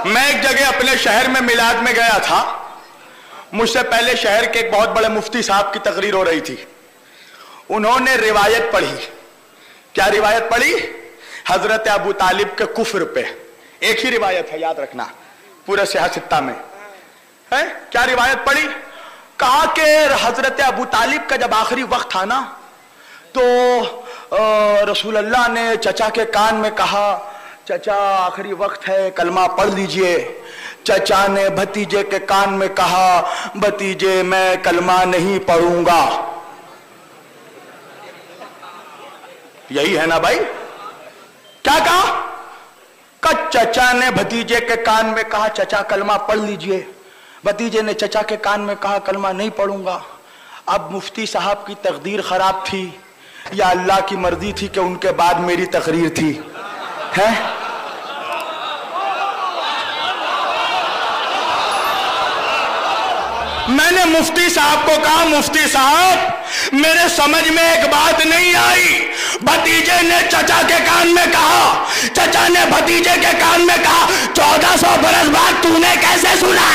میں ایک جگہ اپنے شہر میں میلاد میں گیا تھا. مجھ سے پہلے شہر کے ایک بہت بڑے مفتی صاحب کی تقریر ہو رہی تھی. انہوں نے روایت پڑھی. کیا روایت پڑھی؟ حضرت ابو طالب کے کفر پہ. ایک ہی روایت ہے، یاد رکھنا، پورے صحیح ستہ میں ہے. کیا روایت پڑھی؟ کہا کہ حضرت ابو طالب کا جب آخری وقت تھا نا تو رسول اللہ نے چچا کے کان میں کہا چچا آخری وقت ہے کلمہ پڑھ لیجئے. چچا نے بھتیجے کے کان میں کہا بھتیجے میں کلمہ نہیں پڑھوں گا. یہی ہے نا بھائی؟ کیا کہا؟ کہ چچا نے بھتیجے کے کان میں کہا چچا کلمہ پڑھ لیجئے. بھتیجے نے چچا کے کان میں کہا کلمہ نہیں پڑھوں گا. اب مفتی صاحب کی تقدیر خراب تھی یا اللہ کی مرضی تھی کہ ان کے بعد میری تقریر تھی؟ ہے میں نے مفتی صاحب کو کہا مفتی صاحب میرے سمجھ میں ایک بات نہیں آئی. بھتیجے نے چچا کے کان میں کہا، چچا نے بھتیجے کے کان میں کہا 1400 برس بعد تو نے کیسے سنا؟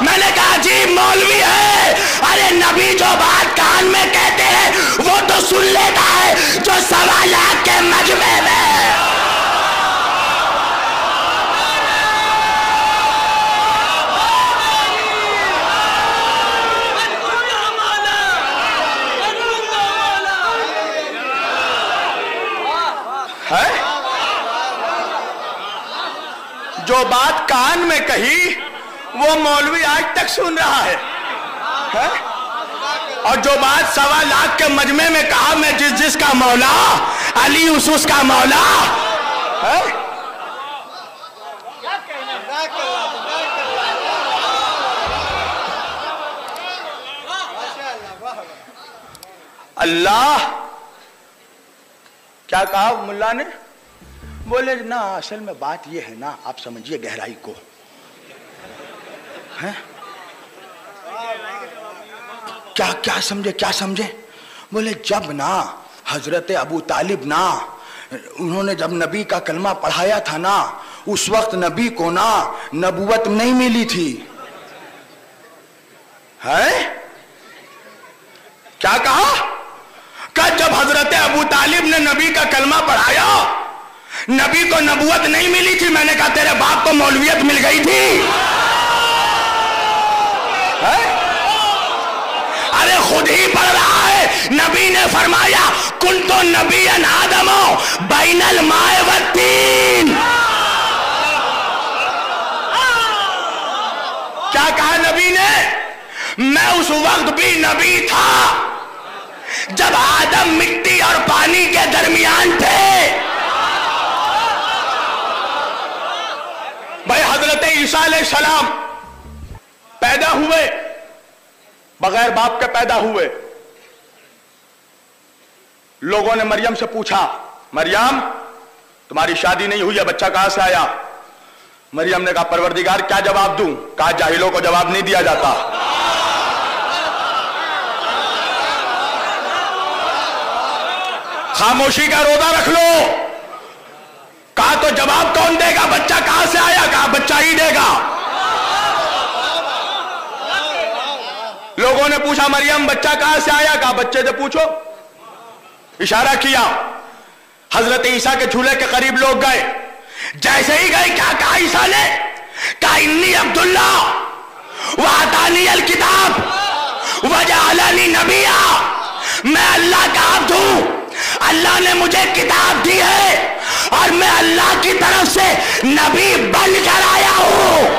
میں نے کہا جی مولوی ہے. ارے نبی جو بات کان میں کہتے ہیں وہ تو سن لیتا ہے جو سوالات کے مجمع میں. جو بات کان میں کہی وہ مولوی آج تک سن رہا ہے. اور جو بات 1.25 لاکھ کے مجمع میں کہا میں جس کا مولا علی اس کا مولا. اللہ کیا کہا ملا نے؟ بولے نا اصل میں بات یہ ہے نا، آپ سمجھیے گہرائی کو. کیا سمجھے؟ بولے جب نا حضرت ابو طالب نا انہوں نے جب نبی کا کلمہ پڑھایا تھا نا اس وقت نبی کو نا نبوت نہیں ملی تھی. ہے کیا کہا؟ کہ جب حضرت ابو طالب نے نبی کا کلمہ پڑھایا نبی کو نبوت نہیں ملی تھی. میں نے کہا تیرے باپ کو مولویت مل گئی تھی. ارے خود ہی پڑھ رہا ہے. نبی نے فرمایا کنتو نبی آدم بین الماء والتین. کیا کہا نبی نے؟ میں اس وقت بھی نبی تھا جب آدم مٹی اور پانی کے درمیان تھے. بھائی حضرت عیسیٰ علیہ السلام پیدا ہوئے بغیر باپ کے پیدا ہوئے. لوگوں نے مریم سے پوچھا مریم تمہاری شادی نہیں ہوئی ہے بچہ کہاں سے آیا؟ مریم نے کہا پروردگار کیا جواب دوں؟ کہا جاہلوں کو جواب نہیں دیا جاتا. خاموشی کا روزہ رکھ لو. کہا تو جواب کون دے گا؟ بچہ کہاں سے آیا؟ کہا بچہ ہی دے گا. لوگوں نے پوچھا مریم بچہ کہاں سے آیا؟ کہا بچے سے پوچھو. اشارہ کیا. حضرت عیسیٰ کے جھولے کے قریب لوگ گئے. جیسے ہی گئے کیا کہا عیسیٰ نے؟ کہا انی عبداللہ وآتانی الکتاب وجعلنی نبیا. میں اللہ کا عبد ہوں، اللہ نے مجھے کتاب دی ہے اور میں اللہ کی طرف سے نبی بن کر آیا ہوں.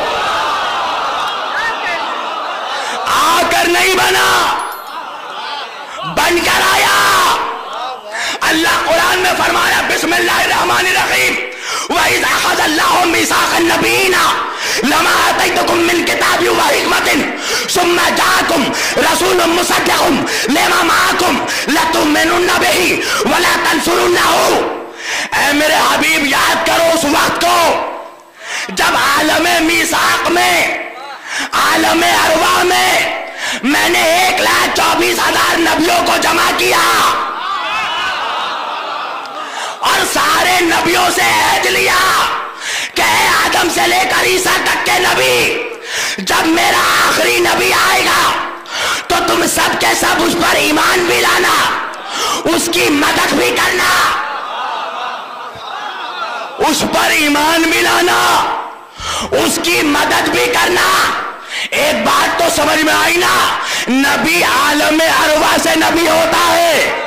آ کر نہیں بنا، بن کر آیا. اللہ قرآن میں فرمایا بسم اللہ الرحمن الرحیم وَإِذْ أَخَذَ اللَّهُ مِيثَاقَ النَّبِيِّينَ لَمَا آتَيْتُكُم مِّن كِتَابٍ وَحِكْمَةٍ ثُمَّ جَاءَكُمْ رَسُولٌ مُّصَدِّقٌ لِّمَا مَعَكُمْ لَتُؤْمِنُنَّ بِهِ وَلَا تَنصُرُنَّهُ. اے میرے حبیب یاد کرو اس وقت کو جب عالم میثاق میں عالم ارواح میں نے 1,24,000 نبیوں کو جمع کیا اور سارے نبیوں سے عہد لیا کہ اے آدم سے لے کر عیسیٰ تک کے نبی، جب میرا آخری نبی آئے گا تو تم سب کے سب اس پر ایمان بھی لانا، اس کی مدد بھی کرنا، اس پر ایمان بھی لانا، اس کی مدد بھی کرنا۔ ایک بات تو سمجھ میں آئی نا، نبی عالم ارواح سے نبی ہوتا ہے۔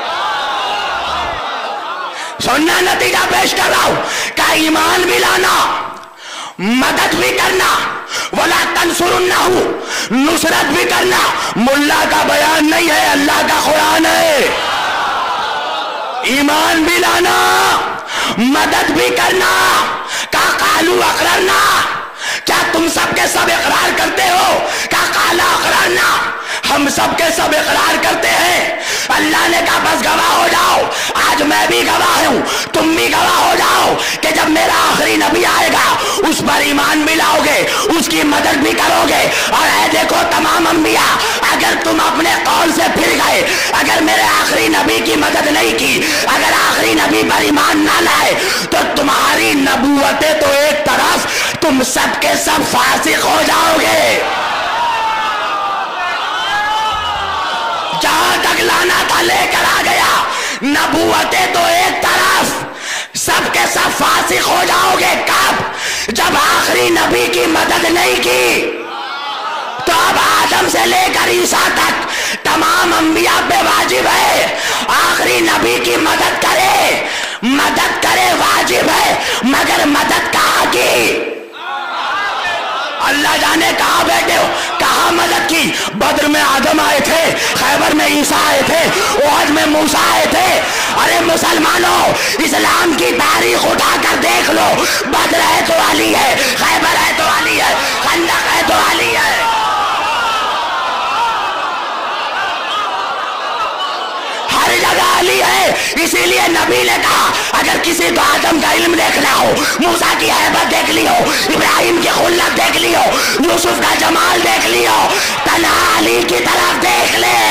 سننا، نتیجہ پیش کر رہا ہوں کہ ایمان بھی لانا، مدد بھی کرنا، وَلَا تَنْصُرُنَّهُ، نصرت بھی کرنا۔ ملا کا بیان نہیں ہے، اللہ کا قرآن ہے۔ ایمان بھی لانا، مدد بھی کرنا۔ کا قالو اقررنا، کیا تم سب کے سب اقرار کرتے ہو؟ کا قالا اقررنا، ہم سب کے سب اقرار کرتے ہیں۔ اللہ نے کہا بس گواہ ہو جاؤ، آج میں بھی گواہ ہوں، تم بھی گواہ ہو جاؤ کہ جب میرا آخری نبی آئے گا اس پر ایمان بھی لاؤ گے، اس کی مدد بھی کرو گے۔ اور اے دیکھو تمام انبیاء، اگر تم اپنے قول سے پھر گئے، اگر میرے آخری نبی کی مدد نہیں کی، اگر آخری نبی پر ایمان نہ لائے، تو تمہاری نبوتیں تو ایک طرف، تم سب کے سب فاسق ہو جاؤ گے۔ جہاں تک لانا تھا لے کر آ گیا، نبوتیں تو ایک طرف، سب کے سب فاسق ہو جاؤ گے۔ کب؟ جب آخری نبی کی مدد نہیں کی۔ تو اب آدم سے لے کر عیسیٰ تک تمام انبیاء پہ واجب ہے آخری نبی کی مدد کرے، مدد کرے، واجب ہے، مگر مدد کہاں کی؟ اللہ جانے کہاں بیٹھے ہو، کہاں مدد کی؟ بدر میں آدم آئے تھے، خیبر میں عیسیٰ آئے تھے، احد میں موسیٰ آئے تھے۔ ارے مسلمانوں، اسلام کی تاریخ اٹھا کر دیکھ لو، بدر ہے تو علی ہے، خیبر ہے تو علی ہے، خندق ہے تو علی ہے۔ ہر جگہ علی ہے۔ اسی لیے نبی نے کہا اگر کسی کو آدم کا علم دیکھنا ہو، موسیٰ کی ہیبت دیکھ لی ہو، ابراہیم کی خلت دیکھ لی ہو، یوسف کا جمال دیکھ لی ہو، تنہا علی کی طرف دیکھ لے۔